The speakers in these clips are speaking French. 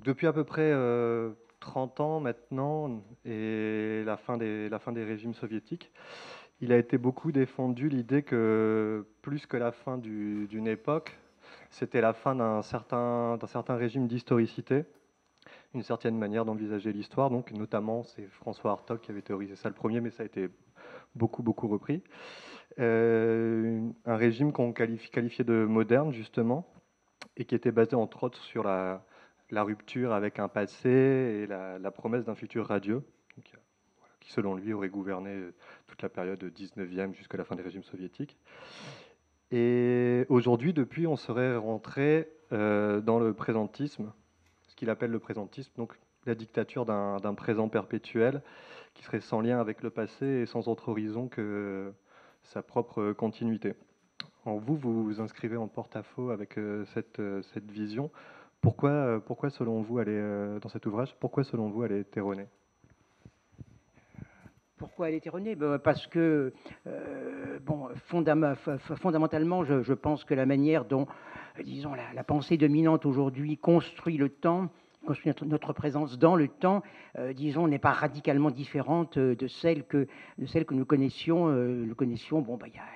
Depuis à peu près 30 ans maintenant et la fin des régimes soviétiques, il a été beaucoup défendu l'idée que plus que la fin d'une époque, c'était la fin d'un certain régime d'historicité, une certaine manière d'envisager l'histoire. Donc, notamment, c'est François Hartog qui avait théorisé ça le premier, mais ça a été beaucoup repris. Un régime qu'on qualifiait de moderne, justement, et qui était basé entre autres sur la rupture avec un passé et la promesse d'un futur radieux, donc, qui selon lui aurait gouverné toute la période 19e jusqu'à la fin des régimes soviétiques. Et aujourd'hui, depuis, on serait rentré dans le présentisme, ce qu'il appelle le présentisme, donc la dictature d'un présent perpétuel qui serait sans lien avec le passé et sans autre horizon que sa propre continuité. Alors vous vous inscrivez en porte-à-faux avec cette vision. Pourquoi, selon vous, dans cet ouvrage, pourquoi, selon vous, elle est erronée? Pourquoi elle est erronée? Parce que, fondamentalement, je pense que la manière dont, disons, la pensée dominante aujourd'hui construit le temps, construit notre présence dans le temps, disons, n'est pas radicalement différente de celle que nous connaissions il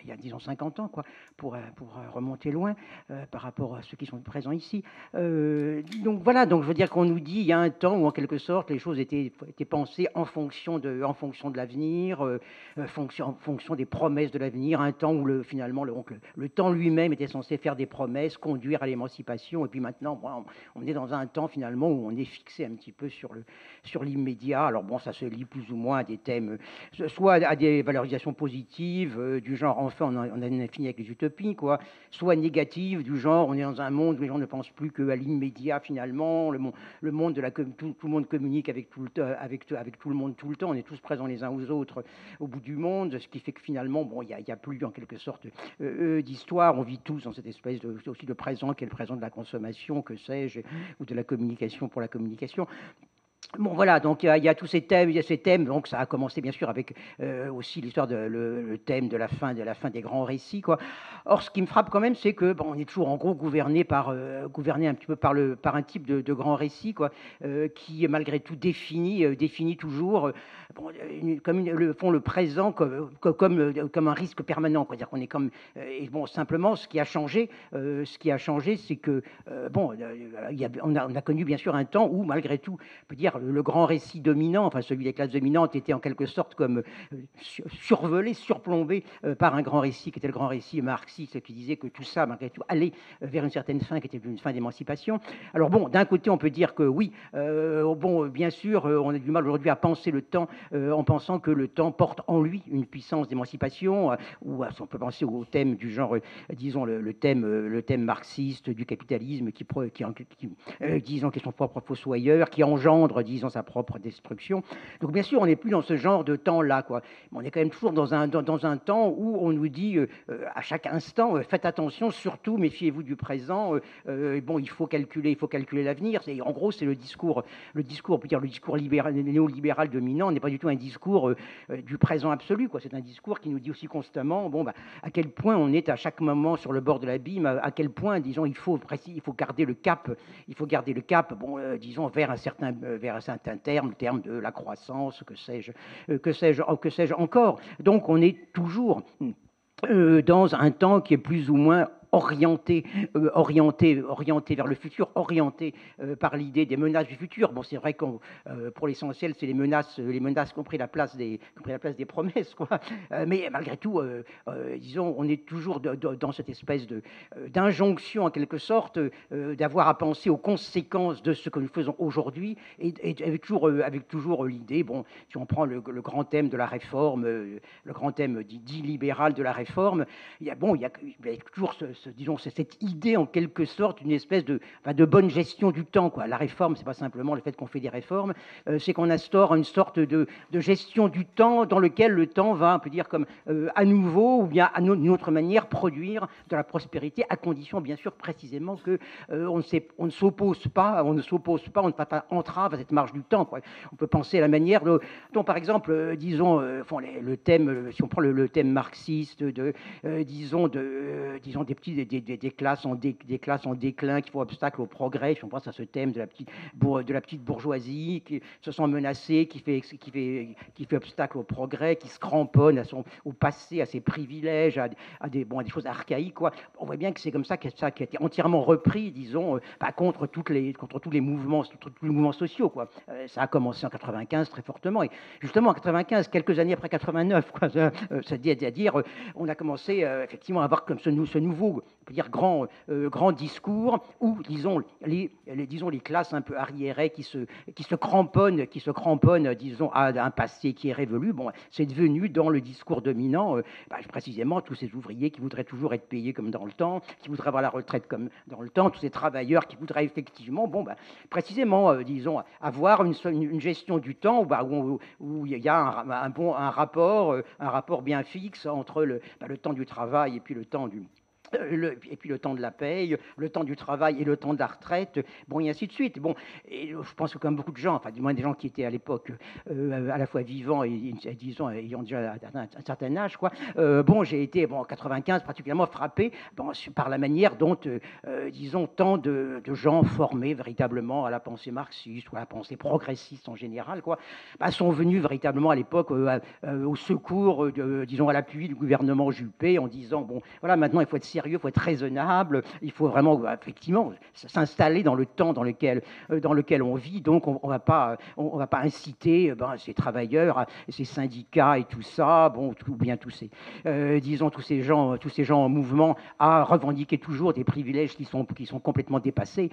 y a, disons, 50 ans, quoi, pour remonter loin par rapport à ceux qui sont présents ici. Donc voilà, donc je veux dire qu'on nous dit il y a un temps où en quelque sorte les choses étaient pensées en fonction de l'avenir, en fonction des promesses de l'avenir, un temps où finalement le temps lui-même était censé faire des promesses, conduire à l'émancipation, et puis maintenant bon, on est dans un temps finalement où on est fixé un petit peu sur l'immédiat. Alors bon, ça se lie plus ou moins à des thèmes, soit à des valorisations positives, du genre enfin on a fini avec les utopies, quoi, soit négatives, du genre on est dans un monde où les gens ne pensent plus qu'à l'immédiat finalement, le monde tout le monde communique avec tout le monde tout le temps, on est tous présents les uns aux autres au bout du monde, ce qui fait que finalement bon, il y a plus en quelque sorte d'histoire, on vit tous dans cette espèce aussi de présent qui est le présent de la consommation, que sais-je, ou de la communication pour la communication. Bon voilà, donc il y a tous ces thèmes, donc ça a commencé bien sûr avec aussi l'histoire le thème de la fin des grands récits, quoi. Or ce qui me frappe quand même, c'est que bon, on est toujours en gros gouverné un petit peu par un type de grand récit, quoi, qui malgré tout définit toujours le présent comme un risque permanent, quoi. C'est-à-dire qu'on est comme et bon, simplement ce qui a changé, c'est que on a connu bien sûr un temps où malgré tout, on peut dire le grand récit dominant, enfin celui des classes dominantes, était en quelque sorte comme survolé, surplombé par un grand récit qui était le grand récit marxiste, qui disait que tout ça, malgré tout, allait vers une certaine fin qui était une fin d'émancipation. Alors bon, d'un côté, on peut dire que oui, bien sûr, on a du mal aujourd'hui à penser le temps en pensant que le temps porte en lui une puissance d'émancipation, ou on peut penser au thème du genre, disons, le thème marxiste du capitalisme disons, qui est son propre fossoyeur, qui engendre, disons, sa propre destruction. Donc, bien sûr, on n'est plus dans ce genre de temps-là, quoi. Mais on est quand même toujours dans un temps où on nous dit à chaque instant, faites attention, surtout, méfiez-vous du présent. Bon, il faut calculer l'avenir. En gros, c'est le discours, on peut dire le discours néolibéral dominant n'est pas du tout un discours du présent absolu, quoi. C'est un discours qui nous dit aussi constamment, à quel point on est à chaque moment sur le bord de l'abîme, à quel point, disons, il faut garder le cap, disons, vers un certain terme, le terme de la croissance, que sais-je encore. Donc, on est toujours dans un temps qui est plus ou moins orienté vers le futur, orienté par l'idée des menaces du futur. Bon, c'est vrai que pour l'essentiel, c'est les menaces qui ont pris la place des promesses, quoi. Mais malgré tout, disons, on est toujours dans cette espèce d'injonction, en quelque sorte, d'avoir à penser aux conséquences de ce que nous faisons aujourd'hui, et avec toujours l'idée, bon, si on prend le grand thème de la réforme, le grand thème dit libéral de la réforme, il y a toujours disons, cette idée en quelque sorte, une espèce de bonne gestion du temps, quoi. La réforme, c'est pas simplement le fait qu'on fait des réformes, c'est qu'on instaure une sorte de gestion du temps dans lequel le temps va, on peut dire, comme à nouveau, ou bien d'une autre manière, produire de la prospérité, à condition, bien sûr, précisément que on ne s'oppose pas, on ne fait pas entrave à cette marche du temps, quoi. On peut penser à la manière dont, par exemple, disons, le thème, si on prend le thème marxiste, disons, des petits des classes des classes en déclin qui font obstacle au progrès. On pense à ce thème de la petite bourgeoisie qui se sent menacée, qui fait obstacle au progrès, qui se cramponne au passé, à ses privilèges, à des choses archaïques, quoi. On voit bien que c'est comme ça que ça a été entièrement repris, disons, contre tous les mouvements sociaux, quoi. Ça a commencé en 95 très fortement, et justement en 95, quelques années après 89, quoi, c'est-à-dire on a commencé effectivement à avoir comme ce nouveau, on peut dire grand discours où, disons, les classes un peu arriérées qui se cramponnent, disons, à un passé qui est révolu. Bon, c'est devenu dans le discours dominant, précisément tous ces ouvriers qui voudraient toujours être payés comme dans le temps, qui voudraient avoir la retraite comme dans le temps, tous ces travailleurs qui voudraient effectivement, précisément, disons, avoir une gestion du temps où il y a un rapport bien fixe entre le temps du travail et puis le temps et puis le temps de la paye, le temps du travail et le temps de la retraite, bon, et ainsi de suite. Bon, et je pense que comme beaucoup de gens, enfin du moins des gens qui étaient à l'époque à la fois vivants et disons ayant déjà un certain âge, quoi. J'ai été en 95 particulièrement frappé par la manière dont, disons, tant de gens formés véritablement à la pensée marxiste ou à la pensée progressiste en général, quoi, sont venus véritablement à l'époque au secours, disons, à l'appui du gouvernement Juppé en disant bon, voilà, maintenant il faut être sérieux, il faut être raisonnable, il faut vraiment effectivement s'installer dans le temps dans lequel on vit. Donc on va pas inciter ces travailleurs, ces syndicats et tout ça, ou bien tous ces gens en mouvement à revendiquer toujours des privilèges qui sont complètement dépassés.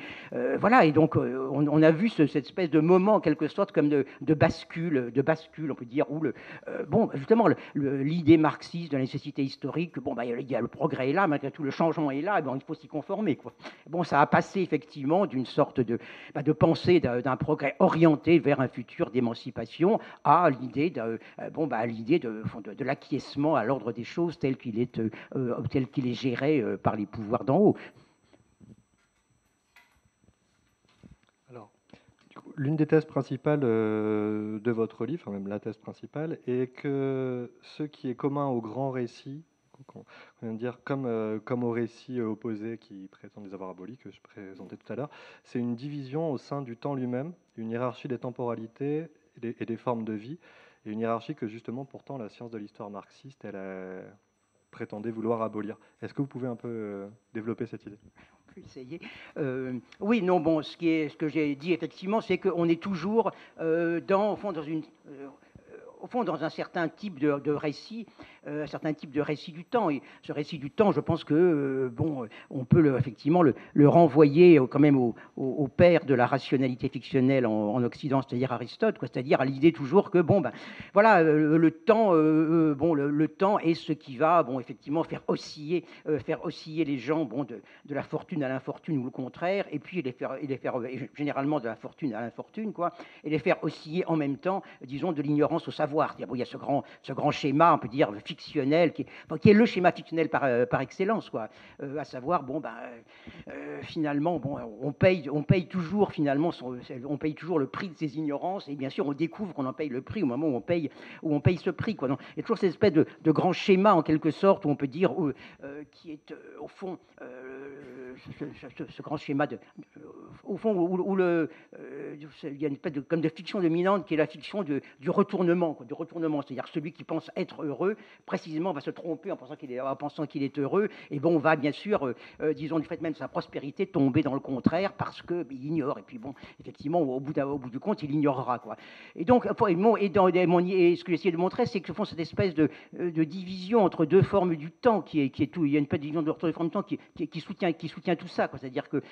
Voilà, et donc on a vu cette espèce de moment en quelque sorte comme de bascule, on peut dire, où justement l'idée marxiste de la nécessité historique, il y a le progrès est là, malgré tout le changement est là, il faut s'y conformer, quoi. Ça a passé effectivement d'une sorte de pensée d'un progrès orienté vers un futur d'émancipation à l'idée de l'acquiescement à l'ordre des choses tel qu'il est géré par les pouvoirs d'en haut. Alors, l'une des thèses principales de votre livre, enfin même la thèse principale, est que ce qui est commun au grand récit, on vient de dire comme au récit opposé qui prétend les avoir abolis, que je présentais tout à l'heure, c'est une division au sein du temps lui-même, une hiérarchie des temporalités et des formes de vie, et une hiérarchie que justement pourtant la science de l'histoire marxiste, elle prétendait vouloir abolir. Est-ce que vous pouvez un peu développer cette idée ? Essayer. Oui, non, ce que j'ai dit effectivement, c'est qu'on est toujours dans un certain type de récit, un certain type de récit du temps. Et ce récit du temps, je pense que on peut effectivement le renvoyer quand même au père de la rationalité fictionnelle en Occident, c'est-à-dire Aristote, quoi, c'est-à-dire à l'idée toujours que voilà, le temps, le temps est ce qui va effectivement faire osciller les gens de la fortune à l'infortune ou le contraire, et puis les faire généralement de la fortune à l'infortune, quoi, et les faire osciller en même temps, disons, de l'ignorance au savoir. Il y a ce grand schéma, on peut dire, fictionnel, qui est le schéma fictionnel par excellence, quoi. À savoir, finalement, on paye toujours, finalement, on paye toujours le prix de ses ignorances, et bien sûr, on découvre qu'on en paye le prix au moment où on paye ce prix, quoi. Donc, il y a toujours cette espèce de grand schéma, en quelque sorte, où on peut dire, qui est, au fond, ce grand schéma, au fond, où il y a une espèce comme de fiction dominante, qui est la fiction du retournement, quoi, c'est-à-dire celui qui pense être heureux, précisément, va se tromper en pensant qu'il est heureux, et va bien sûr, disons, du fait même de sa prospérité, tomber dans le contraire parce qu'il ignore, et puis effectivement, au bout du compte, il ignorera, quoi. Et donc, ce que j'essaie de montrer, c'est que font cette espèce de division entre deux formes du temps, qui est tout, il y a une petite division entre deux formes du temps qui soutient tout ça, quoi. C'est-à-dire que,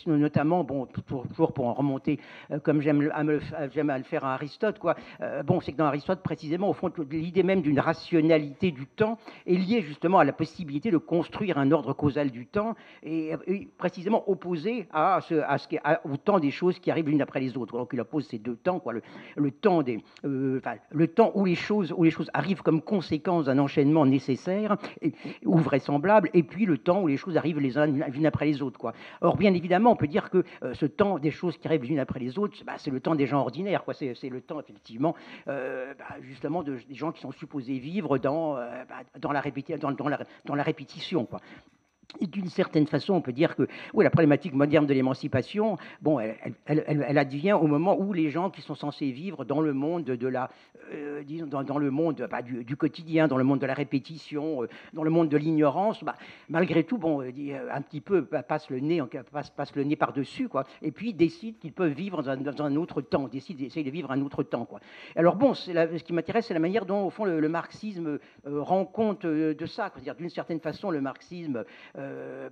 notamment, toujours pour en remonter, comme j'aime à le faire à Aristote, quoi, c'est que dans Aristote, précisément, au fond, l'idée même d'une rationalité du temps est liée justement à la possibilité de construire un ordre causal du temps et précisément opposé au temps des choses qui arrivent l'une après les autres. Donc il oppose ces deux temps, quoi, le temps où les choses arrivent comme conséquence d'un enchaînement nécessaire ou vraisemblable, et puis le temps où les choses arrivent les unes après les autres, quoi. Or, bien évidemment, on peut dire que ce temps des choses qui arrivent les unes après les autres, c'est le temps des gens ordinaires, quoi. C'est le temps, effectivement, justement, des gens qui sont supposés vivre dans la répétition, quoi. Et d'une certaine façon, on peut dire que oui, la problématique moderne de l'émancipation, bon, elle advient au moment où les gens qui sont censés vivre dans le monde de la, disons, dans le monde du quotidien, dans le monde de la répétition, dans le monde de l'ignorance, malgré tout, bon, un petit peu passe le nez par-dessus, quoi, et puis décident qu'ils peuvent vivre dans un autre temps, essayent de vivre un autre temps, quoi. Alors bon, ce qui m'intéresse, c'est la manière dont, au fond, le marxisme rend compte de ça. C'est-à-dire, d'une certaine façon, le marxisme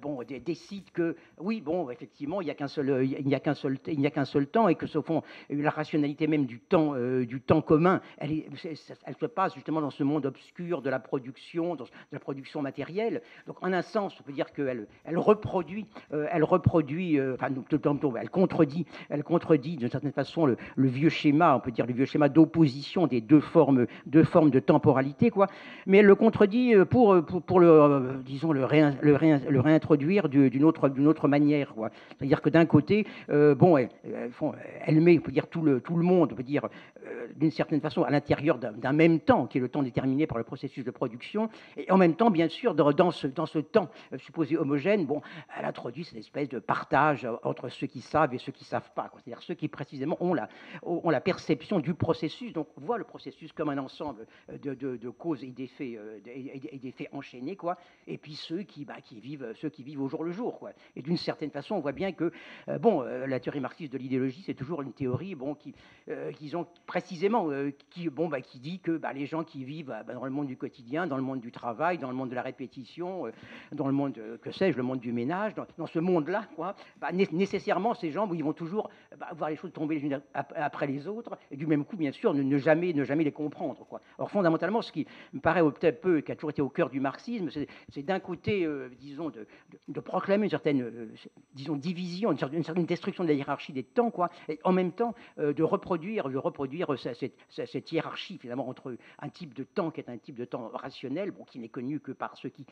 bon, décide que oui, bon, effectivement, il n'y a qu'un seul temps, et que au fond, la rationalité même du temps commun, elle se passe justement dans ce monde obscur de la production, de la production matérielle. Donc, en un sens, on peut dire qu'elle reproduit, elle contredit d'une certaine façon le vieux schéma, on peut dire le vieux schéma d'opposition des deux formes de temporalité, quoi. Mais elle le contredit pour disons, le réintroduire d'une autre manière, quoi. C'est-à-dire que d'un côté, bon, elle met, on peut dire, tout le monde, on peut dire, d'une certaine façon, à l'intérieur d'un même temps, qui est le temps déterminé par le processus de production, et en même temps, bien sûr, dans ce temps supposé homogène, bon, elle introduit cette espèce de partage entre ceux qui savent et ceux qui ne savent pas, quoi. C'est-à-dire ceux qui, précisément, ont la perception du processus, donc voient le processus comme un ensemble de causes et d'effets enchaînés, quoi, et puis ceux qui vivent au jour le jour, quoi. Et d'une certaine façon, on voit bien que bon, la théorie marxiste de l'idéologie, c'est toujours une théorie, bon, qu'ils ont précisément, qui dit que les gens qui vivent dans le monde du quotidien, dans le monde du travail, dans le monde de la répétition, dans le monde, que sais-je, le monde du ménage, dans ce monde-là, quoi, nécessairement, ces gens, ils vont toujours voir les choses tomber les unes après les autres, et du même coup, bien sûr, ne jamais les comprendre, quoi. Or, fondamentalement, ce qui me paraît peut-être peu, qui a toujours été au cœur du marxisme, c'est d'un côté, disons, de proclamer une certaine, disons, division, une certaine destruction de la hiérarchie des temps, quoi, et en même temps de reproduire cette hiérarchie, finalement, entre un type de temps qui est un type de temps rationnel, bon, qui n'est connu que par ceux qui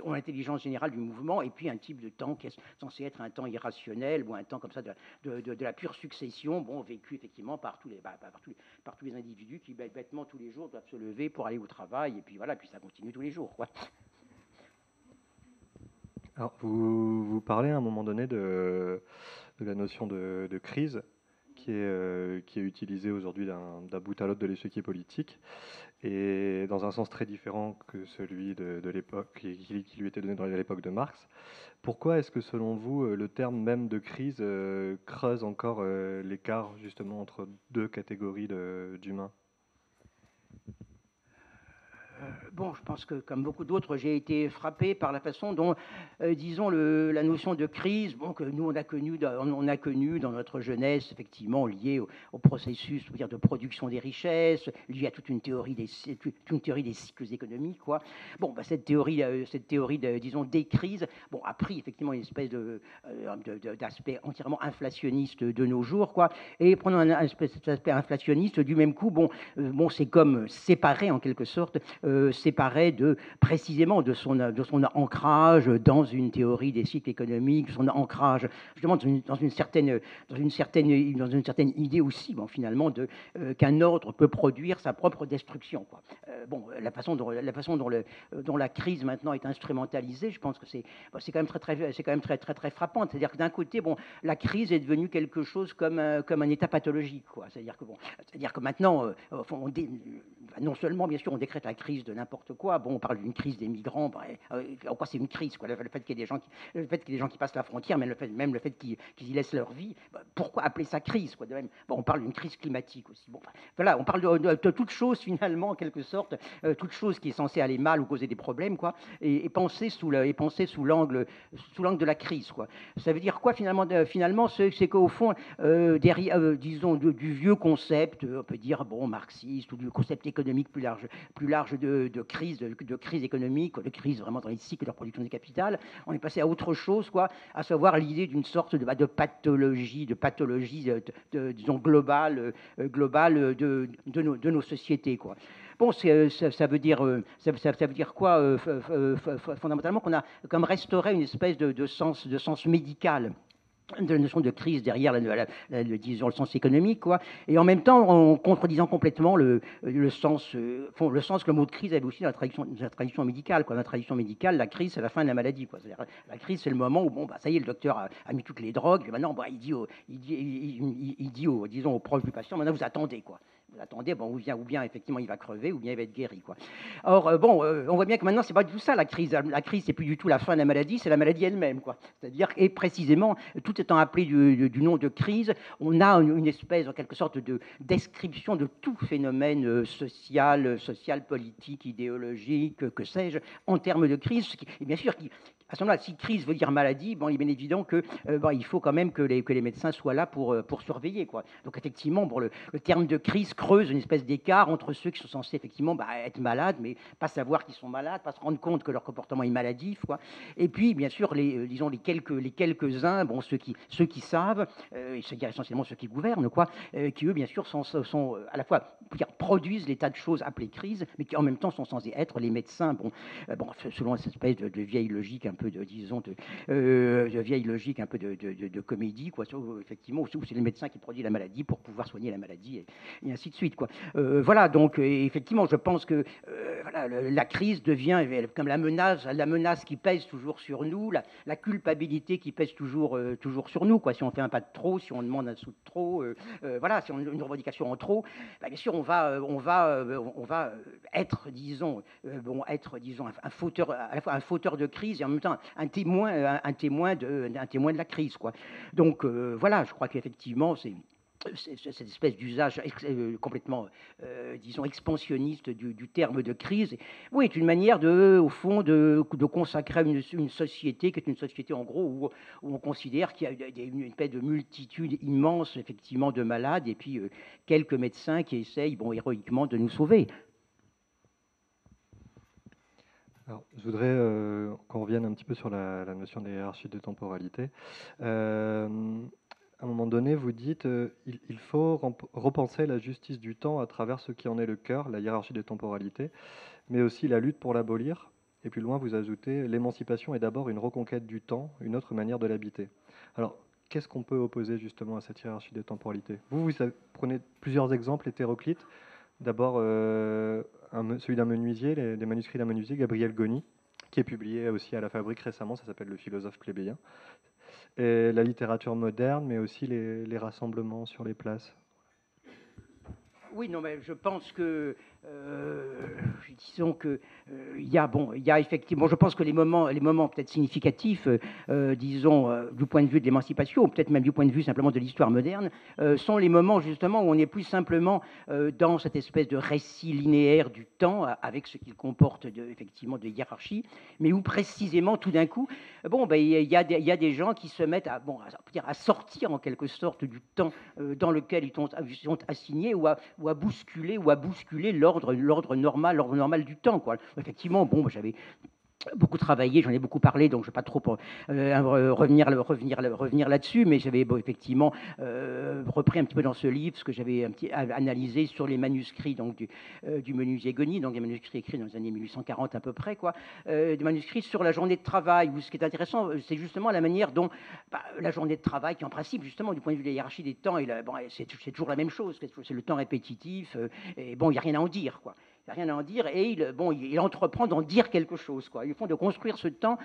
ont l'intelligence générale du mouvement, et puis un type de temps qui est censé être un temps irrationnel, ou un temps comme ça de la pure succession, bon, vécu effectivement par tous les individus qui, bêtement, tous les jours, doivent se lever pour aller au travail, et puis voilà, puis ça continue tous les jours, quoi. Alors, vous parlez à un moment donné de la notion de crise qui est utilisée aujourd'hui d'un bout à l'autre de l'échiquier politique, et dans un sens très différent que celui de l'époque qui lui était donné à l'époque de Marx. Pourquoi est-ce que, selon vous, le terme même de crise creuse encore l'écart justement entre deux catégories d'humains ? Bon, je pense que, comme beaucoup d'autres, j'ai été frappé par la façon dont, disons, la notion de crise, bon, que nous, on a connu dans notre jeunesse, effectivement, liée au processus, on peut dire, de production des richesses, liée à toute une théorie des cycles économiques, quoi. Bon, cette théorie disons, des crises, bon, a pris effectivement une espèce d'aspect entièrement inflationniste de nos jours, quoi. Et prenant cet aspect inflationniste, du même coup, bon, c'est comme séparé, en quelque sorte, séparé précisément de son ancrage dans une théorie des cycles économiques, son ancrage justement dans une certaine idée aussi, bon, finalement, qu'un ordre peut produire sa propre destruction, quoi. Bon, la façon dont la crise maintenant est instrumentalisée, je pense que c'est quand même très frappant. C'est-à-dire que d'un côté, bon, la crise est devenue quelque chose comme un état pathologique, quoi. C'est-à-dire que maintenant, non seulement, bien sûr, on décrète la crise de n'importe quoi. Bon, on parle d'une crise des migrants. En quoi c'est une crise, quoi, le fait qu'il y ait des gens qui passent la frontière, même le fait qu'ils y laissent leur vie. Pourquoi appeler ça crise, quoi, de même. Bon, on parle d'une crise climatique aussi. Bon, voilà, on parle de toute chose, finalement, en quelque sorte, toute chose qui est censée aller mal ou causer des problèmes, quoi, et penser sous l'angle de la crise, quoi. Ça veut dire quoi, finalement, c'est qu'au fond, derrière, disons, du vieux concept, on peut dire, bon, marxiste, ou du concept économique plus large de crise économique, de crise vraiment dans les cycles de la production du capital, on est passé à autre chose, quoi, à savoir l'idée d'une sorte de pathologie, disons, globale de nos sociétés, quoi. Bon, ça veut dire quoi, fondamentalement, qu'on a comme restauré une espèce de sens médical de la notion de crise derrière disons, le sens économique, quoi, et en même temps en contredisant complètement le sens que le mot de crise avait aussi dans la tradition médicale, quoi. Dans la tradition médicale, la crise, c'est la fin de la maladie, quoi. C'est-à-dire, la crise, c'est le moment où, bon, bah, ça y est, le docteur a mis toutes les drogues, et maintenant, bah, il dit disons, aux proches du patient, maintenant, vous attendez, quoi. Vous attendez, bon, ou bien effectivement il va crever, ou bien il va être guéri, quoi. Or, on voit bien que maintenant, c'est pas du tout ça, la crise. La crise, c'est plus du tout la fin de la maladie, c'est la maladie elle-même, quoi. C'est-à-dire, et précisément, tout étant appelé du nom de crise, on a une espèce, en quelque sorte, de description de tout phénomène social, politique, idéologique, que sais-je, en termes de crise. Et bien sûr, à ce moment-là, si crise veut dire maladie, bon, il est bien évident que il faut quand même que les médecins soient là pour surveiller, quoi. Donc effectivement, bon, le terme de crise creuse une espèce d'écart entre ceux qui sont censés effectivement être malades, mais pas savoir qu'ils sont malades, pas se rendre compte que leur comportement est maladif, quoi. Et puis bien sûr, disons les quelques-uns, bon, ceux qui savent, et c'est-à-dire essentiellement ceux qui gouvernent, quoi, qui eux bien sûr sont à la fois produisent les tas de choses appelées crises, mais qui en même temps sont censés être les médecins, selon cette espèce de vieille logique un peu de vieille logique un peu de comédie, quoi. Effectivement, où c'est le médecin qui produit la maladie pour pouvoir soigner la maladie, et ainsi de suite, quoi. Voilà, donc effectivement, je pense que voilà, la crise devient comme la menace qui pèse toujours sur nous, la culpabilité qui pèse toujours sur nous, quoi. Si on fait un pas de trop, si on demande un sou de trop, voilà, si on une revendication en trop, bien sûr, on va être, disons, un fauteur, à la fois un fauteur de crise et en même temps un témoin de la crise, quoi. Donc voilà, je crois qu'effectivement, c'est cette espèce d'usage complètement, disons, expansionniste du terme de crise, oui, est une manière au fond, de consacrer une société qui est une société, en gros, où on considère qu'il y a une espèce de multitude immense, effectivement, de malades, et puis quelques médecins qui essayent, héroïquement, de nous sauver. Alors, je voudrais qu'on revienne un petit peu sur la notion de hiérarchie de temporalité. À un moment donné, vous dites il faut repenser la justice du temps à travers ce qui en est le cœur, la hiérarchie des temporalités, mais aussi la lutte pour l'abolir. Et plus loin, vous ajoutez l'émancipation est d'abord une reconquête du temps, une autre manière de l'habiter. Alors, qu'est-ce qu'on peut opposer justement à cette hiérarchie des temporalités? Vous prenez plusieurs exemples hétéroclites. D'abord, celui d'un menuisier, les manuscrits d'un menuisier, Gabriel Goni, qui est publié aussi à la Fabrique récemment, ça s'appelle Le philosophe plébéien. Et la littérature moderne, mais aussi les rassemblements sur les places. Oui, non, mais je pense que, disons que, il y a effectivement, je pense que les moments peut-être significatifs, disons, du point de vue de l'émancipation, ou peut-être même du point de vue simplement de l'histoire moderne, sont les moments justement où on est plus simplement dans cette espèce de récit linéaire du temps, avec ce qu'il comporte effectivement de hiérarchie, mais où précisément, tout d'un coup, il y a des gens qui se mettent à sortir en quelque sorte du temps dans lequel ils sont assignés, ou à bousculer l'ordre normal du temps, quoi. Effectivement, j'avais beaucoup travaillé, j'en ai beaucoup parlé, donc je ne vais pas trop revenir là-dessus, mais j'avais effectivement repris un petit peu dans ce livre ce que j'avais analysé sur les manuscrits donc, du menuisier Goni, donc des manuscrits écrits dans les années 1840 à peu près, quoi, des manuscrits sur la journée de travail, où ce qui est intéressant, c'est justement la manière dont la journée de travail, qui en principe, justement, du point de vue de la hiérarchie des temps, c'est toujours la même chose, c'est le temps répétitif, et il n'y a rien à en dire, quoi. Il n'y a rien à en dire, et il entreprend d'en dire quelque chose, quoi. Ils font de construire ce temps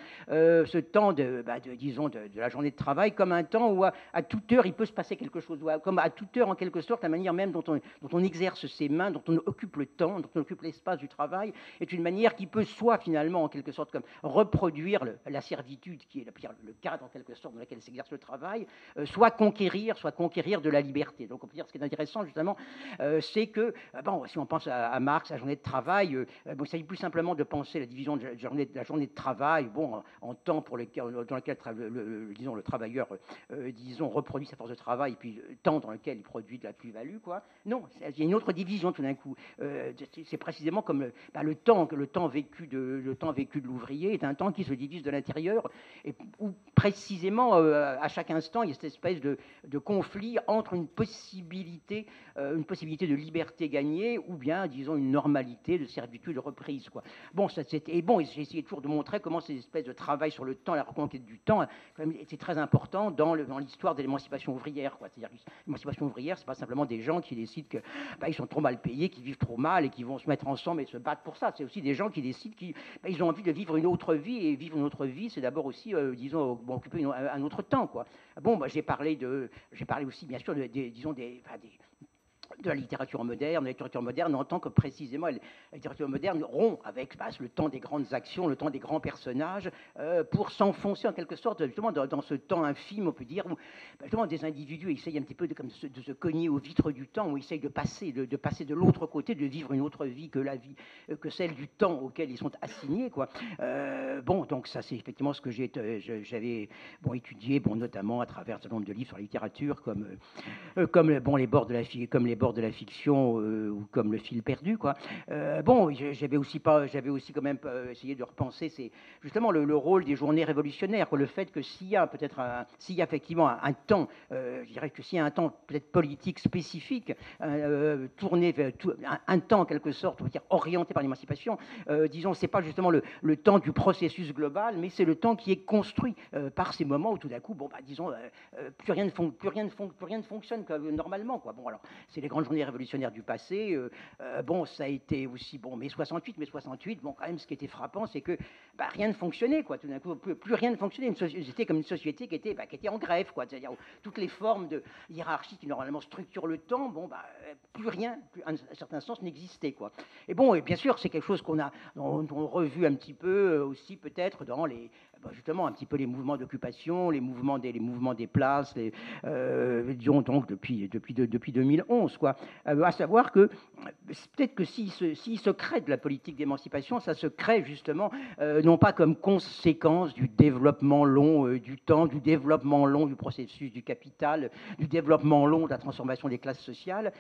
disons, de la journée de travail comme un temps où à toute heure il peut se passer quelque chose, comme à toute heure en quelque sorte la manière même dont on exerce ses mains, dont on occupe le temps, dont on occupe l'espace du travail, est une manière qui peut soit finalement en quelque sorte comme reproduire la servitude qui est le cadre en quelque sorte dans lequel s'exerce le travail, soit conquérir de la liberté. Donc on peut dire ce qui est intéressant justement, c'est que si on pense à Marx, à la journée de travail, il s'agit plus simplement de penser la division de la journée de travail, en temps dans lequel le travailleur, reproduit sa force de travail, et puis temps dans lequel il produit de la plus-value, quoi. Non, il y a une autre division tout d'un coup. C'est précisément comme le temps vécu de l'ouvrier est un temps qui se divise de l'intérieur, et où précisément à chaque instant il y a cette espèce de conflit entre une possibilité de liberté gagnée ou bien, disons, une normalité normalité, de servitude reprise, quoi. Bon, ça c'était bon. J'ai essayé toujours de montrer comment ces espèces de travail sur le temps, la reconquête du temps, quand même, était très important dans l'histoire de l'émancipation ouvrière, quoi. C'est-à-dire que l'émancipation ouvrière, c'est pas simplement des gens qui décident que ils sont trop mal payés, qui vivent trop mal et qui vont se mettre ensemble et se battre pour ça. C'est aussi des gens qui décident qu'ils ont envie de vivre une autre vie, et vivre une autre vie, c'est d'abord aussi, disons, occuper un autre temps, quoi. Bon, j'ai parlé aussi, bien sûr, de la littérature moderne en tant que précisément la littérature moderne rompt avec le temps des grandes actions, le temps des grands personnages, pour s'enfoncer en quelque sorte justement dans ce temps infime, on peut dire, où justement des individus essayent un petit peu de se cogner aux vitres du temps, où ils essayent de passer de l'autre côté, de vivre une autre vie que celle du temps auquel ils sont assignés, quoi. Donc ça c'est effectivement ce que j'avais étudié, notamment à travers un certain nombre de livres sur la littérature, comme les bords de la fiction, ou comme Le fil perdu, quoi. J'avais aussi quand même essayé de repenser, c'est justement le rôle des journées révolutionnaires, quoi. Le fait que s'il y a effectivement un temps, je dirais que s'il y a un temps peut-être politique spécifique, tourné vers un temps en quelque sorte, on va dire orienté par l'émancipation, disons, c'est pas justement le temps du processus global, mais c'est le temps qui est construit par ces moments où tout d'un coup, disons, plus rien ne fonctionne normalement, quoi. Alors c'est les grandes journées révolutionnaires du passé. Ça a été aussi mai 68, quand même, ce qui était frappant, c'est que rien ne fonctionnait, quoi. Tout d'un coup, plus rien ne fonctionnait. C'était comme une société qui était en grève, quoi. C'est-à-dire toutes les formes de hiérarchie qui normalement structurent le temps, plus rien, en un certain sens, n'existait, quoi. Et bien sûr, c'est quelque chose qu'on a revu un petit peu aussi peut-être dans justement un petit peu les mouvements d'occupation, les mouvements des places, disons donc depuis 2011, quoi. À savoir que peut-être que s'il se crée de la politique d'émancipation, ça se crée justement non pas comme conséquence du développement long du temps, du développement long du processus du capital, du développement long de la transformation des classes sociales,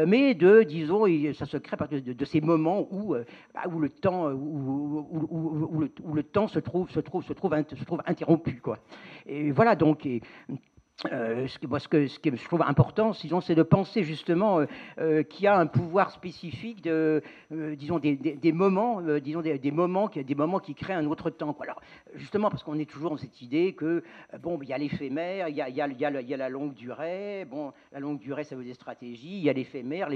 mais disons, ça se crée à partir de ces moments où le temps se trouve interrompu, quoi. Et voilà donc. Ce que je trouve important, sinon, c'est de penser justement qu'il y a un pouvoir spécifique disons des moments, des moments qui créent un autre temps, quoi. Alors justement parce qu'on est toujours dans cette idée que il y a l'éphémère, il y a la longue durée. La longue durée, ça veut dire stratégie. Il y a l'éphémère.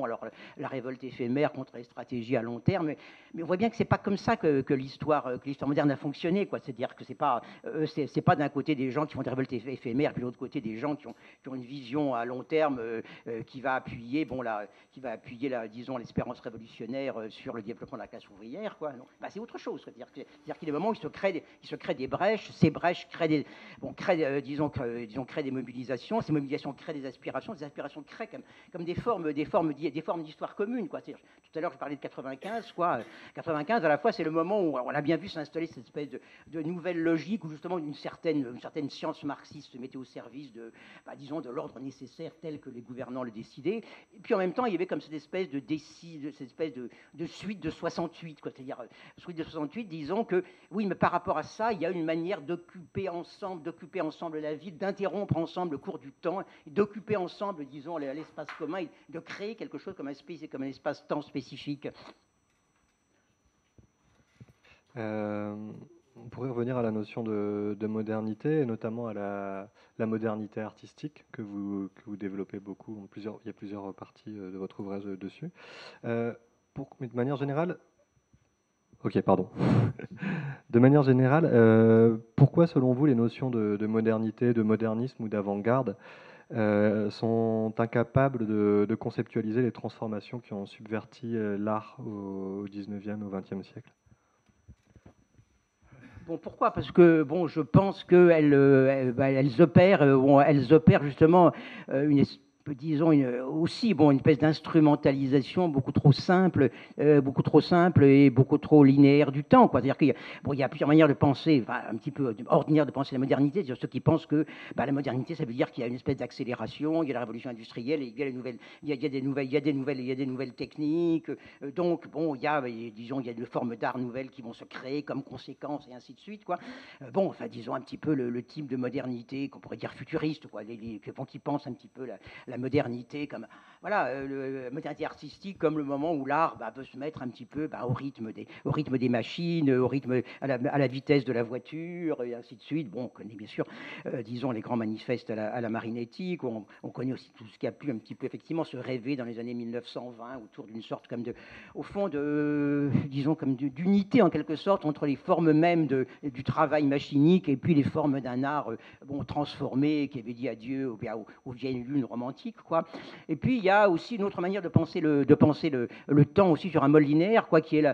Alors la révolte éphémère contre les stratégies à long terme. Mais on voit bien que c'est pas comme ça que l'histoire moderne a fonctionné, quoi. C'est-à-dire que c'est pas d'un côté des gens qui font des révoltes éphémères, puis de l'autre côté des gens qui ont une vision à long terme qui va appuyer disons l'espérance révolutionnaire sur le développement de la classe ouvrière, quoi. Non, c'est autre chose. C'est-à-dire qu'il y a des moments où il se crée des brèches. Ces brèches créent des mobilisations. Ces mobilisations créent des aspirations. Ces aspirations créent comme des formes d'histoire commune, quoi. Tout à l'heure, je parlais de 95, quoi. 95, à la fois, c'est le moment où on a bien vu s'installer cette espèce de nouvelle logique où justement une certaine science marxiste se mettait au service de l'ordre nécessaire tel que les gouvernants le décidaient. Et puis en même temps, il y avait comme cette espèce de suite de 68, quoi. C'est-à-dire suite de 68, disons que oui, mais par rapport à ça, il y a une manière d'occuper ensemble la ville, d'interrompre ensemble le cours du temps, d'occuper ensemble, disons, l'espace commun, et de créer quelque chose comme un espace-temps spécifique. On pourrait revenir à la notion de modernité, et notamment à la modernité artistique que vous développez beaucoup. Il y a plusieurs parties de votre ouvrage dessus. Mais de manière générale, ok, pardon. De manière générale, pourquoi, selon vous, les notions de modernité, de modernisme ou d'avant-garde sont incapables de conceptualiser les transformations qui ont subverti l'art au 19e, au 20e siècle? Pourquoi ? Parce que je pense qu'elles opèrent justement disons une espèce d'instrumentalisation beaucoup trop simple et beaucoup trop linéaire du temps, quoi. C'est-à-dire qu'il y a plusieurs manières de penser, un petit peu ordinaire de penser la modernité. C'est-à-dire ceux qui pensent que la modernité, ça veut dire qu'il y a une espèce d'accélération, il y a la révolution industrielle, il y a des nouvelles techniques. Donc il y a des formes d'art nouvelles qui vont se créer comme conséquence et ainsi de suite, quoi. Disons un petit peu le type de modernité qu'on pourrait dire futuriste, quoi. Qui pensent un petit peu la modernité comme voilà, la modernité artistique comme le moment où l'art peut se mettre un petit peu au rythme des machines, au rythme, à la vitesse de la voiture, et ainsi de suite. Bon, on connaît bien sûr, disons, les grands manifestes à la Marinetti, on connaît aussi tout ce qui a pu un petit peu effectivement se rêver dans les années 1920 autour d'une sorte comme au fond, disons, comme d'unité en quelque sorte entre les formes même du travail machinique et puis les formes d'un art transformé qui avait dit adieu aux vieilles lunes romantiques, quoi. Et puis il y a aussi une autre manière de penser le temps aussi sur un mode linéaire, quoi, qui est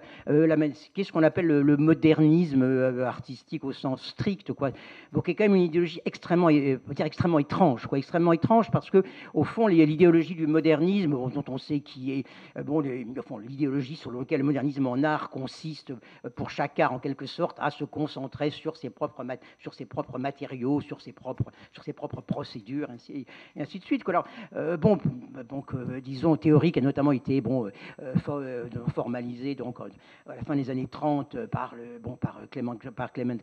qui est ce qu'on appelle le modernisme artistique au sens strict, quoi. Donc, qui est quand même une idéologie extrêmement étrange, quoi, extrêmement étrange, parce que au fond, l'idéologie du modernisme, dont on sait qui est l'idéologie sur laquelle le modernisme en art consiste pour chaque art en quelque sorte à se concentrer sur ses propres matériaux, sur ses propres procédures, et ainsi de suite, quoi. Alors, disons, théorique a notamment été formalisé donc, à la fin des années 30 par Clement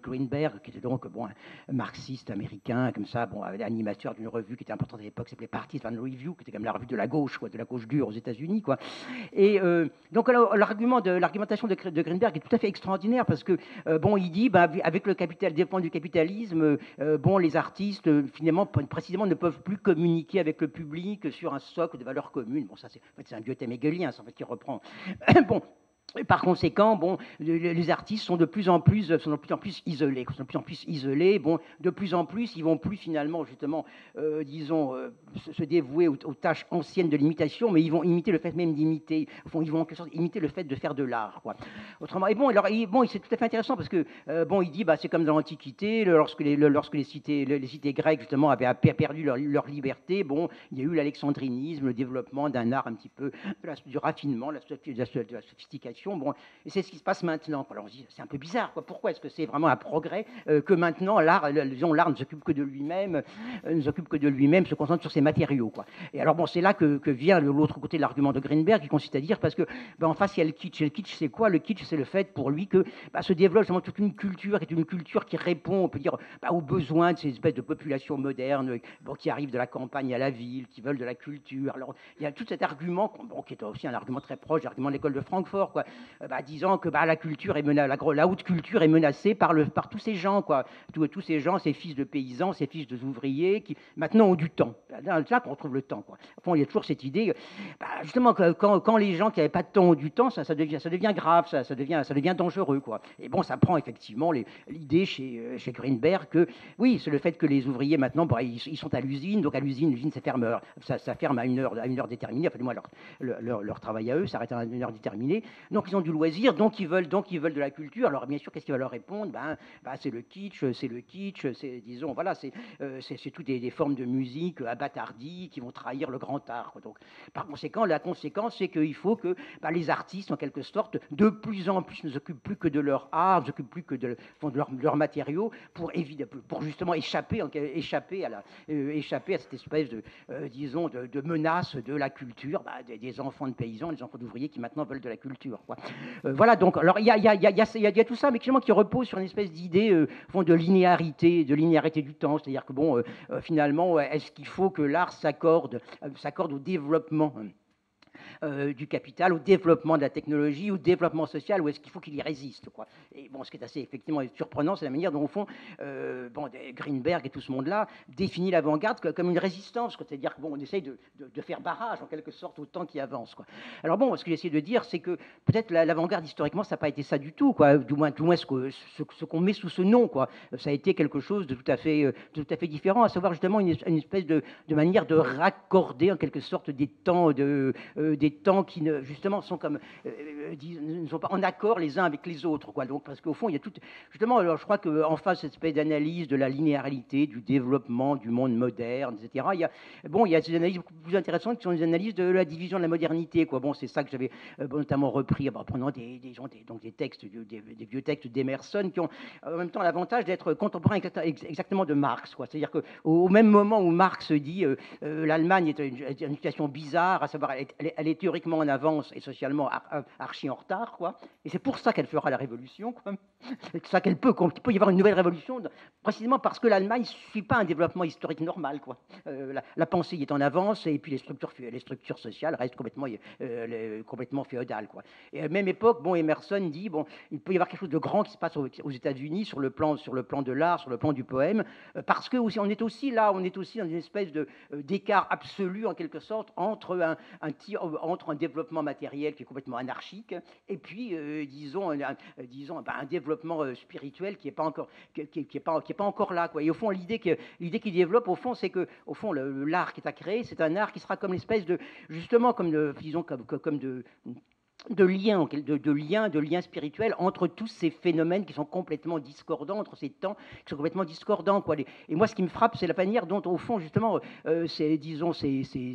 Greenberg, qui était donc un marxiste américain, comme ça, animateur d'une revue qui était importante à l'époque, qui s'appelait Partisan Review, qui était comme la revue de la gauche, quoi, de la gauche dure aux États-Unis, quoi. Et donc l'argumentation de Greenberg est tout à fait extraordinaire parce que il dit avec le développement du capitalisme, les artistes finalement précisément ne peuvent plus communiquer avec le public sur un socle de valeurs communes. Bon, ça c'est un vieux thème hegelien, en fait, qui reprend. Bon. Et par conséquent, les artistes sont de plus en plus isolés. De plus en plus, ils vont plus finalement, justement, se dévouer aux tâches anciennes de l'imitation, mais ils vont imiter le fait même d'imiter. Ils vont en quelque sorte imiter le fait de faire de l'art, quoi. Autrement, c'est tout à fait intéressant parce que il dit, c'est comme dans l'Antiquité, lorsque les cités grecques justement avaient perdu leur liberté, il y a eu l'alexandrinisme, le développement d'un art un petit peu du raffinement, de la sophistication. Et c'est ce qui se passe maintenant. Alors on se dit, c'est un peu bizarre, quoi. Pourquoi est-ce que c'est vraiment un progrès que maintenant l'art ne s'occupe que de lui-même, se concentre sur ses matériaux, quoi. Et alors c'est là que vient l'autre côté de l'argument de Greenberg, qui consiste à dire, parce que en face il y a le kitsch. Et le kitsch, c'est quoi? Le kitsch, c'est le fait pour lui que se développe justement toute une culture, qui répond, on peut dire, aux besoins de ces espèces de populations modernes, qui arrivent de la campagne à la ville, qui veulent de la culture. Alors il y a tout cet argument, qui est aussi un argument très proche, l'argument de l'école de Francfort, quoi. Disant que la culture est la haute culture est menacée par tous ces gens, quoi. Tous ces gens, ces fils de paysans, ces fils d'ouvriers qui maintenant ont du temps. C'est là qu'on retrouve le temps, quoi. Enfin, il y a toujours cette idée, justement, que quand les gens qui n'avaient pas de temps ont du temps, ça devient grave, ça devient dangereux, quoi. Et ça prend effectivement l'idée chez Greenberg que oui, c'est le fait que les ouvriers maintenant, ils sont à l'usine, donc à l'usine ça ferme à une heure déterminée. Enfin, du moins leur travail à eux s'arrête à une heure déterminée. Donc ils ont du loisir, donc ils veulent de la culture. Alors bien sûr, qu'est-ce qu'il va leur répondre? C'est le kitsch, c'est disons, voilà, c'est toutes des formes de musique abattardies qui vont trahir le grand art, quoi. Donc par conséquent, la conséquence, c'est qu'il faut que les artistes, en quelque sorte, de plus en plus ne s'occupent plus que de leur art, ne s'occupent plus que de leurs matériaux pour justement échapper à cette espèce de menace de la culture, des enfants de paysans, des enfants d'ouvriers qui maintenant veulent de la culture, quoi. Voilà, donc alors il y a tout ça, mais qui repose sur une espèce d'idée de linéarité du temps, c'est-à-dire que finalement, est-ce qu'il faut que l'art s'accorde au développement du capital, au développement de la technologie, au développement social, ou est-ce qu'il faut qu'il y résiste, quoi. Et ce qui est assez effectivement surprenant, c'est la manière dont, au fond, Greenberg et tout ce monde-là définit l'avant-garde comme une résistance, c'est-à-dire qu'on essaye de faire barrage, en quelque sorte, au temps qui avance, quoi. Alors ce que j'essaie de dire, c'est que peut-être l'avant-garde, historiquement, ça n'a pas été ça du tout, quoi. Du moins ce qu'on met sous ce nom, quoi. Ça a été quelque chose de tout à fait différent, à savoir justement une espèce de manière de raccorder, en quelque sorte, des temps qui justement sont comme ne sont pas en accord les uns avec les autres, quoi. Donc parce qu'au fond il y a tout justement, alors je crois qu'en face cette espèce d'analyse de la linéarité du développement du monde moderne, etc., il y a des analyses beaucoup plus intéressantes qui sont des analyses de la division de la modernité, quoi. C'est ça que j'avais notamment repris en prenant des textes, des vieux textes d'Emerson qui ont en même temps l'avantage d'être contemporains exactement de Marx, quoi. C'est-à-dire qu'au même moment où Marx dit l'Allemagne est une situation bizarre, à savoir elle est est théoriquement en avance et socialement archi en retard, quoi. Et c'est pour ça qu'elle fera la révolution, quoi. C'est ça qu'il peut y avoir une nouvelle révolution, précisément parce que l'Allemagne ne suit pas un développement historique normal, quoi. La pensée y est en avance et puis les structures sociales restent complètement féodales, quoi. Et à la même époque, bon, Emerson dit, bon, il peut y avoir quelque chose de grand qui se passe aux États-Unis sur le plan de l'art, sur le plan du poème, parce que aussi, on est aussi dans une espèce d'écart absolu, en quelque sorte, entre un développement matériel qui est complètement anarchique et puis, disons, un développement spirituel qui n'est pas encore là, quoi. Et au fond, l'idée qu'il développe, au fond, c'est que, au fond, l'art qui est à créer, c'est un art qui sera comme l'espèce de, justement, disons, comme de liens spirituels entre tous ces phénomènes qui sont complètement discordants, entre ces temps qui sont complètement discordants, quoi. Et moi, ce qui me frappe, c'est la manière dont, au fond, justement, ces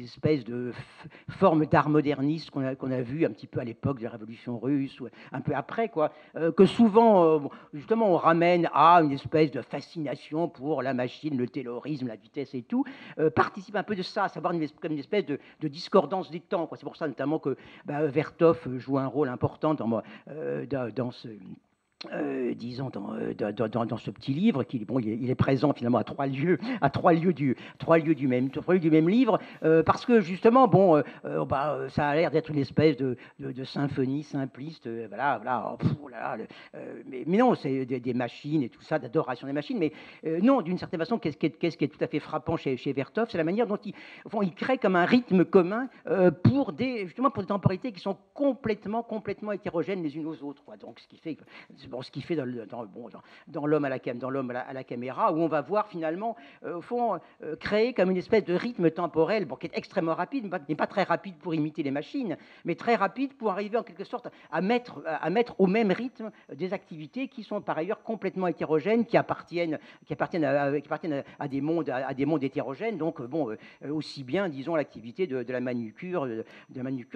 espèces de formes d'art moderniste qu'on a vues un petit peu à l'époque de la Révolution russe, ou un peu après, quoi, que souvent, justement, on ramène à une espèce de fascination pour la machine, le taylorisme, la vitesse et tout, participe un peu de ça, à savoir comme une espèce de discordance des temps, quoi. C'est pour ça, notamment, que Vertov joue un rôle important dans ce, disons, dans ce petit livre, il est présent finalement à trois lieux du même livre, parce que justement, bon, ça a l'air d'être une espèce de symphonie simpliste, voilà, mais non, c'est des machines et tout ça, d'adoration des machines, mais non, d'une certaine façon, qu'est-ce qui est tout à fait frappant chez Vertov, c'est la manière dont il crée comme un rythme commun pour des temporalités qui sont complètement hétérogènes les unes aux autres, quoi. Donc, ce qui fait dans l'homme à la caméra, où on va voir finalement, au fond, créer comme une espèce de rythme temporel, bon, qui est extrêmement rapide, mais pas très rapide pour imiter les machines, mais très rapide pour arriver en quelque sorte à mettre au même rythme des activités qui sont par ailleurs complètement hétérogènes, qui appartiennent à des mondes hétérogènes. Donc, bon, aussi bien, disons, l'activité de la manucure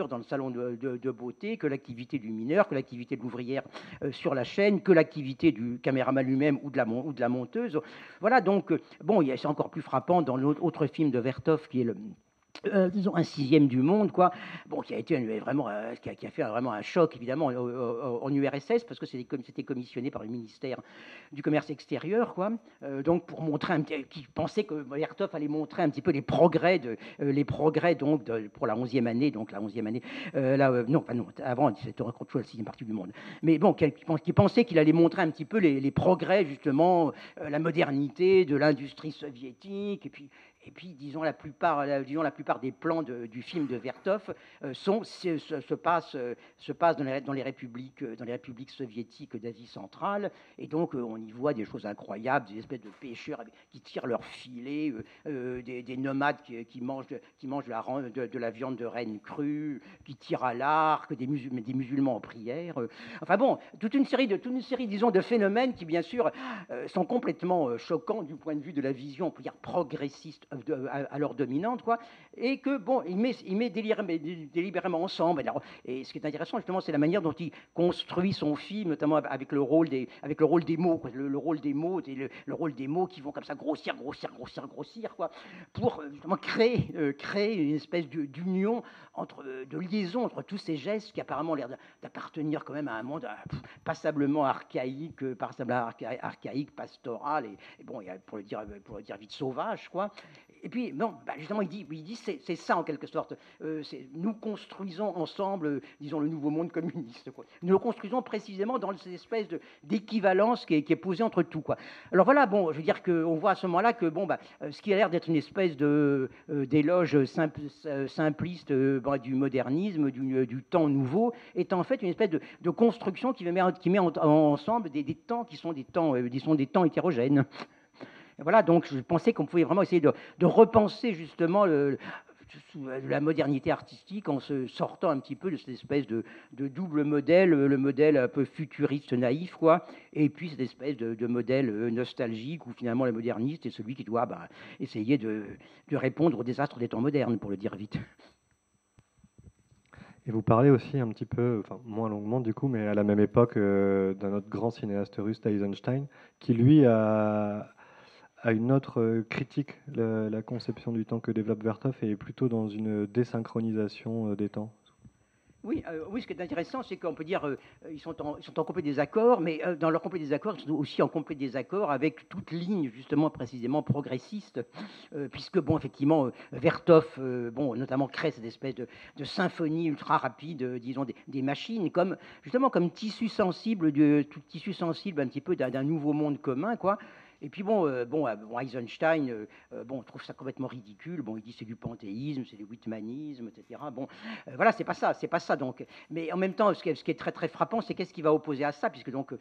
dans le salon de beauté, que l'activité du mineur, que l'activité de l'ouvrière sur la chaîne, que l'activité du caméraman lui-même ou de la monteuse. Voilà, donc, bon, c'est encore plus frappant dans l'autre film de Vertov qui est disons un sixième du monde, quoi. Bon, qui a été vraiment, qui a fait vraiment un choc évidemment en URSS, parce que c'était commissionné par le ministère du Commerce extérieur, quoi. Donc pour montrer qui pensait que Vertov allait montrer un petit peu les progrès donc pour la 11e année, non, avant c'était autre chose, la 6e partie du monde. Mais bon, qui pensait qu'il allait montrer un petit peu les progrès justement, la modernité de l'industrie soviétique, et puis, disons, la plupart des plans du film de Vertov se passent dans les républiques soviétiques d'Asie centrale. Et donc, on y voit des choses incroyables, des espèces de pêcheurs qui tirent leurs filets, des nomades qui mangent de la viande de renne crue, qui tirent à l'arc, des musulmans en prière. Enfin bon, toute une série, disons, de phénomènes qui, bien sûr, sont complètement choquants du point de vue de la vision, on peut dire, progressiste à leur dominante, quoi, et que, bon, il met délibérément ensemble. Alors, et ce qui est intéressant, justement, c'est la manière dont il construit son film, notamment avec le rôle des mots, quoi, le rôle des mots, et le rôle des mots qui vont comme ça grossir, quoi, pour justement créer une espèce d'union, de liaison entre tous ces gestes qui apparemment ont l'air d'appartenir quand même à un monde passablement archaïque, pastoral, et bon, pour le dire vite, sauvage, quoi. Et puis, non, justement, il dit c'est ça en quelque sorte. Nous construisons ensemble, disons, le nouveau monde communiste, quoi. Nous le construisons précisément dans cette espèce d'équivalence qui est posée entre tout, quoi. Alors voilà, bon, je veux dire qu'on voit à ce moment-là que, bon, ce qui a l'air d'être une espèce d'éloge simpliste du modernisme, du temps nouveau, est en fait une espèce de construction qui met ensemble des temps qui sont des temps hétérogènes. Voilà, donc je pensais qu'on pouvait vraiment essayer de repenser justement la modernité artistique en se sortant un petit peu de cette espèce de double modèle, le modèle un peu futuriste naïf, quoi, et puis cette espèce de modèle nostalgique où finalement le moderniste est celui qui doit essayer de répondre au désastre des temps modernes, pour le dire vite. Et vous parlez aussi un petit peu, enfin moins longuement du coup, mais à la même époque d'un autre grand cinéaste russe, Eisenstein, qui lui a une autre critique, la conception du temps que développe Vertov, est plutôt dans une désynchronisation des temps. Oui, oui, ce qui est intéressant, c'est qu'on peut dire ils sont en complet désaccord, mais dans leur complet désaccord, ils sont aussi en complet désaccord avec toute ligne justement précisément progressiste, puisque bon, effectivement, Vertov, bon, notamment crée cette espèce de symphonie ultra rapide, disons des machines, comme justement comme tissu sensible, tout tissu sensible un petit peu d'un nouveau monde commun, quoi. Et puis bon, Eisenstein, bon, trouve ça complètement ridicule. Bon, il dit c'est du panthéisme, c'est du whitmanisme, etc. Bon, voilà, c'est pas ça donc. Mais en même temps, ce qui est très très frappant, c'est qu'est-ce qui va opposer à ça, puisque donc,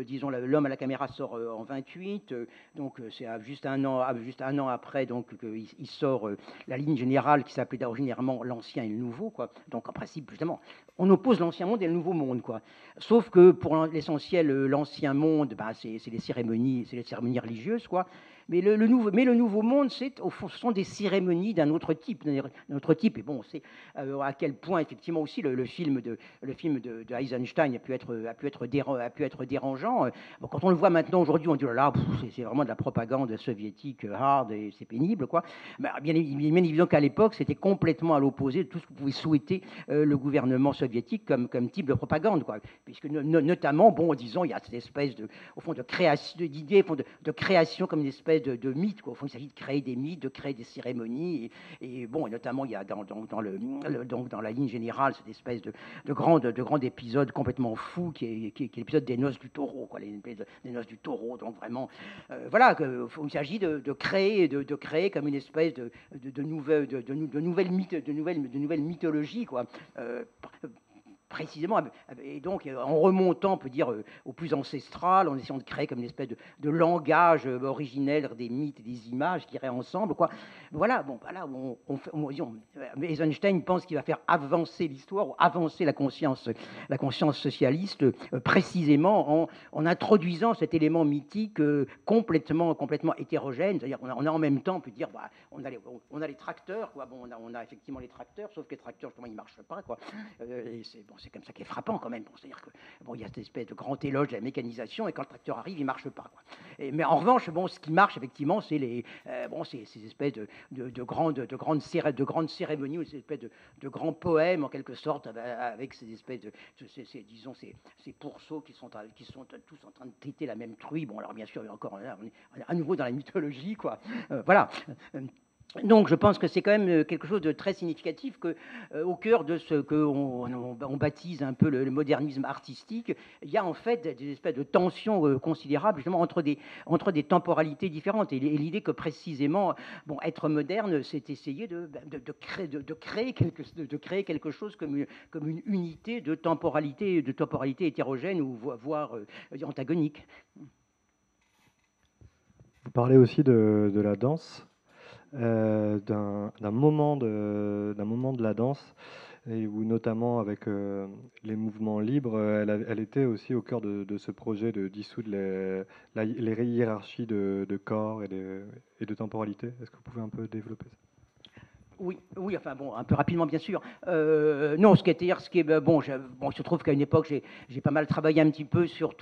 disons, l'homme à la caméra sort en 28, donc c'est juste un an après, donc il sort la ligne générale qui s'appelait originairement l'ancien et le nouveau, quoi. Donc en principe, justement, on oppose l'ancien monde et le nouveau monde, quoi. Sauf que pour l'essentiel, l'ancien monde, ben, c'est les cérémonies religieuses, quoi. Mais le nouveau monde, au fond, ce sont des cérémonies d'un autre type. Et bon, on sait à quel point, effectivement, aussi le film de Eisenstein a pu être dérangeant. Bon, quand on le voit maintenant, aujourd'hui, on dit, oh là là, c'est vraiment de la propagande soviétique hard et c'est pénible, quoi. Mais bien évidemment qu'à l'époque, c'était complètement à l'opposé de tout ce que pouvait souhaiter le gouvernement soviétique comme type de propagande, quoi. Puisque notamment, bon, disons, il y a cette espèce au fond, de création, d'idées, de création comme une espèce de mythe, quoi. Au fond, il s'agit de créer des mythes, de créer des cérémonies, et bon, et notamment, il y a dans la ligne générale cette espèce de grand épisode complètement fou qui est l'épisode des noces du taureau, quoi, des noces du taureau. Donc vraiment, voilà, il s'agit de créer comme une espèce de nouvelle mythologie, quoi. Précisément, et donc en remontant, on peut dire, au plus ancestral, en essayant de créer comme une espèce de langage originel des mythes et des images qui iraient ensemble, quoi. Voilà, bon, voilà, Eisenstein pense qu'il va faire avancer l'histoire, ou avancer la conscience socialiste, précisément en introduisant cet élément mythique complètement hétérogène, c'est-à-dire qu'on a en même temps, on peut dire, bah, on a les tracteurs, quoi. Bon, on a effectivement les tracteurs, sauf que les tracteurs, justement, ils ne marchent pas, quoi. Et c'est comme ça qui est frappant quand même. Bon, c'est-à-dire que bon, il y a cette espèce de grand éloge de la mécanisation et quand le tracteur arrive, il marche pas, quoi. Mais en revanche, bon, ce qui marche effectivement, c'est ces espèces de grandes cérémonies ou ces espèces de grands poèmes en quelque sorte avec ces espèces disons ces pourceaux qui sont tous en train de téter la même truie. Bon, alors bien sûr, il y a encore on est à nouveau dans la mythologie, quoi. Voilà. Donc je pense que c'est quand même quelque chose de très significatif au cœur de ce qu'on baptise un peu le modernisme artistique, il y a en fait des espèces de tensions considérables justement entre des temporalités différentes. Et l'idée que précisément, bon, être moderne, c'est essayer de créer quelque chose comme une unité de temporalité hétérogène ou voire antagonique. Vous parlez aussi de la danse. D'un moment de la danse, et où notamment avec les mouvements libres, elle était aussi au cœur de ce projet de dissoudre les hiérarchies de corps et de temporalité. Est-ce que vous pouvez un peu développer ça? Oui, enfin bon, un peu rapidement bien sûr. Non, ce qui est bon, il se trouve qu'à une époque j'ai pas mal travaillé un petit peu sur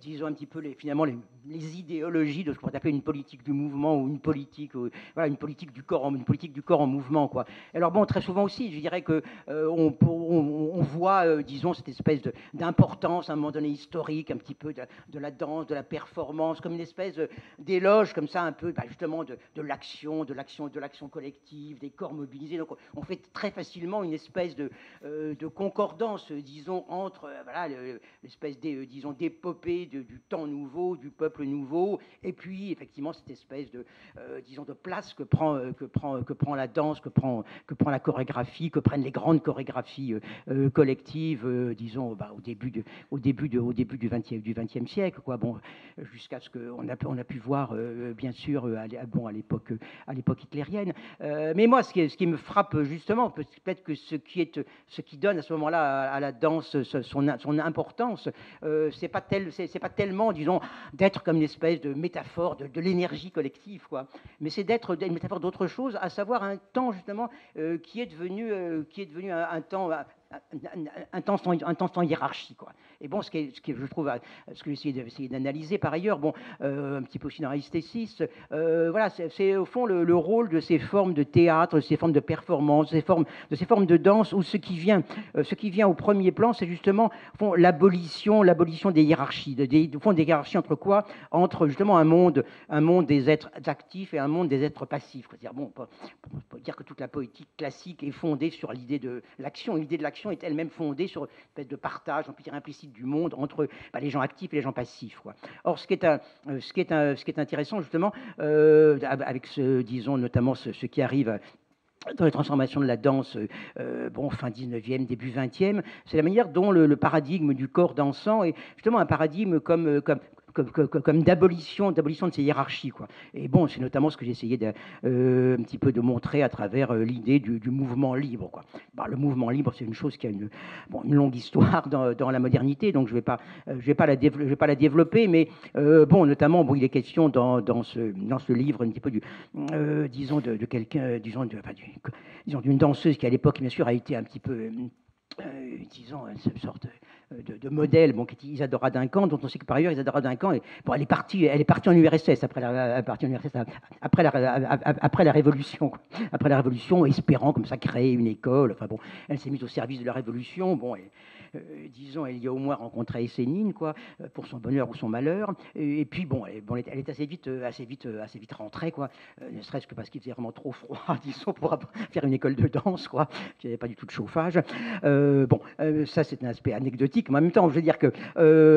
disons un petit peu finalement les idéologies de ce qu'on pourrait appeler une politique du mouvement ou une politique du corps en mouvement, quoi. Alors bon, très souvent aussi, je dirais que on voit disons cette espèce d'importance à un moment donné historique un petit peu de la danse, de la performance, comme une espèce d'éloge comme ça un peu justement de l'action collective, des corps mobilisés. Donc on fait très facilement une espèce de concordance, disons, entre l'espèce disons d'épopée du temps nouveau, du peuple nouveau, et puis effectivement cette espèce disons de place que prend la danse, que prend la chorégraphie, que prennent les grandes chorégraphies collectives, disons au début du XXe siècle, quoi. Bon, jusqu'à ce qu'on a pu voir bien sûr à l'époque hitlérienne. Mais moi, ce qui me frappe justement, peut-être que ce qui donne à ce moment-là à la danse son importance, c'est pas tellement, disons, d'être comme une espèce de métaphore de l'énergie collective, quoi. Mais c'est d'être une métaphore d'autre chose, à savoir un temps justement qui est devenu un temps un temps sans hiérarchie, quoi. Et bon, ce qui je trouve, ce que j'ai essayé d'analyser par ailleurs, bon, un petit peu aussi dans Aristotélis, voilà, c'est au fond le rôle de ces formes de théâtre, de ces formes de performance, de ces formes de danse, où ce qui vient au premier plan, c'est justement au fond, l'abolition des hiérarchies, au fond, des hiérarchies entre quoi? Entre justement un monde des êtres actifs et un monde des êtres passifs. C'est-à-dire, bon, on peut dire que toute la poétique classique est fondée sur l'idée de l'action. L'idée de l'action est elle-même fondée sur une espèce de partage, on peut dire implicite, du monde entre les gens actifs et les gens passifs, quoi. Or, ce qui est intéressant justement, avec disons notamment ce qui arrive dans les transformations de la danse, bon, fin 19e, début 20e, c'est la manière dont le paradigme du corps dansant est justement un paradigme comme d'abolition de ces hiérarchies, quoi. Et bon, c'est notamment ce que j'essayais un petit peu de montrer à travers l'idée du mouvement libre, quoi. Bah, le mouvement libre, c'est une chose qui a une longue histoire dans la modernité, donc je vais pas la développer, mais bon, notamment, bon, il est question dans ce livre un petit peu disons de quelqu'un, disons d'une danseuse qui à l'époque, bien sûr, a été un petit peu disons, une sorte de modèle, bon, qui est Isadora Duncan, dont on sait que par ailleurs Isadora Duncan, bon, elle est partie en URSS après la Révolution, quoi. Après la Révolution, espérant comme ça créer une école. Enfin bon, elle s'est mise au service de la Révolution. Bon, disons, elle y a au moins rencontré Essénine, quoi, pour son bonheur ou son malheur. Et puis bon, elle est assez vite rentrée, quoi, ne serait-ce que parce qu'il faisait vraiment trop froid, disons, pour faire une école de danse, quoi, qu'il n'y avait pas du tout de chauffage. Bon, ça c'est un aspect anecdotique, mais en même temps, je veux dire que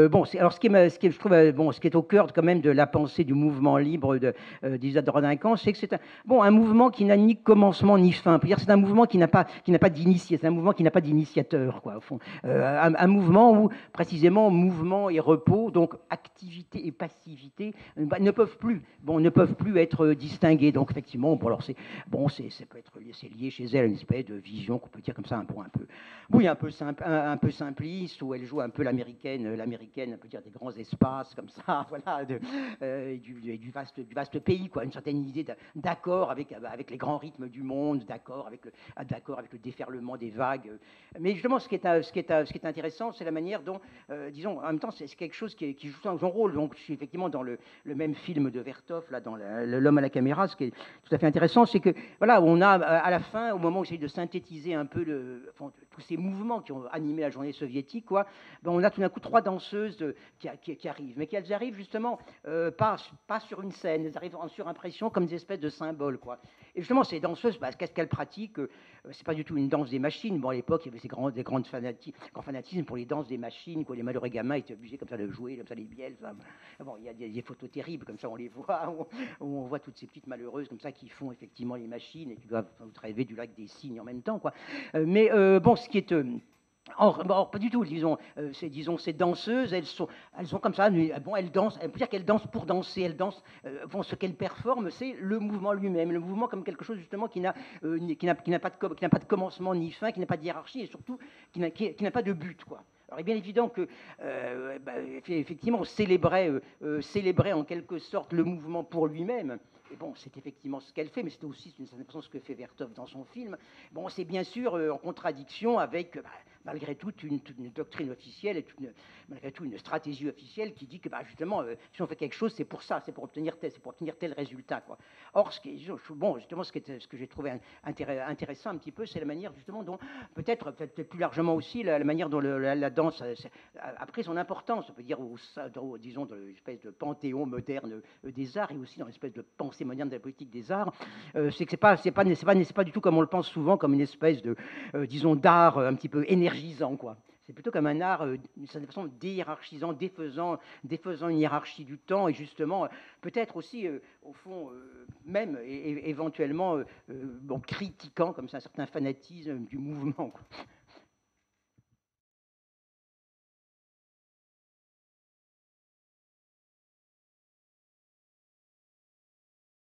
bon, alors ce qui est au cœur quand même de la pensée du mouvement libre d'Isadora Duncan, c'est que c'est un mouvement qui n'a ni commencement ni fin. C'est un mouvement qui n'a pas d'initié, c'est un mouvement qui n'a pas d'initiateur, quoi, au fond. Un mouvement où précisément mouvement et repos, donc activité et passivité, ne peuvent plus être distingués. Donc effectivement, bon, alors c'est lié chez elle à une espèce de vision qu'on peut dire comme ça un peu simpliste, où elle joue un peu l'américaine, on peut dire des grands espaces comme ça, voilà, du vaste pays, quoi, une certaine idée d'accord avec les grands rythmes du monde, d'accord avec le déferlement des vagues. Mais justement, ce qui est intéressant, c'est la manière dont, disons, en même temps, c'est quelque chose qui joue son rôle. Donc, je suis effectivement dans le même film de Vertov, là, dans L'homme à la caméra. Ce qui est tout à fait intéressant, c'est que, voilà, on a à la fin, au moment où j'essaie de synthétiser un peu tous ces mouvements qui ont animé la journée soviétique, quoi, ben, on a tout d'un coup 3 danseuses qui arrivent, mais qu'elles arrivent justement pas sur une scène, elles arrivent en surimpression comme des espèces de symboles, quoi. Et justement, ces danseuses, qu'est-ce qu'elles pratiquent? C'est pas du tout une danse des machines. Bon, à l'époque, il y avait des grands fanatismes pour les danses des machines, quoi. Les malheureux gamins étaient obligés comme ça de jouer, comme ça les bielles. Enfin, bon, il y a des photos terribles comme ça, on les voit, où on voit toutes ces petites malheureuses comme ça qui font effectivement les machines et qui doivent rêver du lac des cygnes en même temps, quoi. Mais bon, ce qui est or, pas du tout, disons, ces danseuses, elles sont comme ça, bon, elles dansent, on peut dire qu'elles dansent pour danser, elles dansent, bon, ce qu'elles performent, c'est le mouvement lui-même, le mouvement comme quelque chose justement qui n'a pas de commencement ni fin, qui n'a pas de hiérarchie et surtout qui n'a pas de but, quoi. Alors, il est bien évident que, effectivement, on célébrait en quelque sorte le mouvement pour lui-même. Et bon, c'est effectivement ce qu'elle fait, mais c'est aussi d'une certaine façon ce que fait Vertov dans son film. Bon, c'est bien sûr en contradiction avec, malgré tout, une doctrine officielle et malgré tout une stratégie officielle qui dit que, justement, si on fait quelque chose, c'est pour ça, c'est pour obtenir tel résultat, quoi. Or, ce que j'ai trouvé intéressant un petit peu, c'est la manière justement dont, peut-être plus largement aussi, la manière dont la danse a pris son importance, on peut dire, disons, dans l'espèce de panthéon moderne des arts et aussi dans l'espèce de pensée moderne de la politique des arts. C'est que c'est pas du tout comme on le pense souvent, comme une espèce de, disons, d'art un petit peu énergisant, quoi. C'est plutôt comme un art, d'une certaine façon, déhiérarchisant, défaisant une hiérarchie du temps, et justement, peut-être aussi, au fond, même, éventuellement, bon, critiquant, comme ça, un certain fanatisme du mouvement, quoi.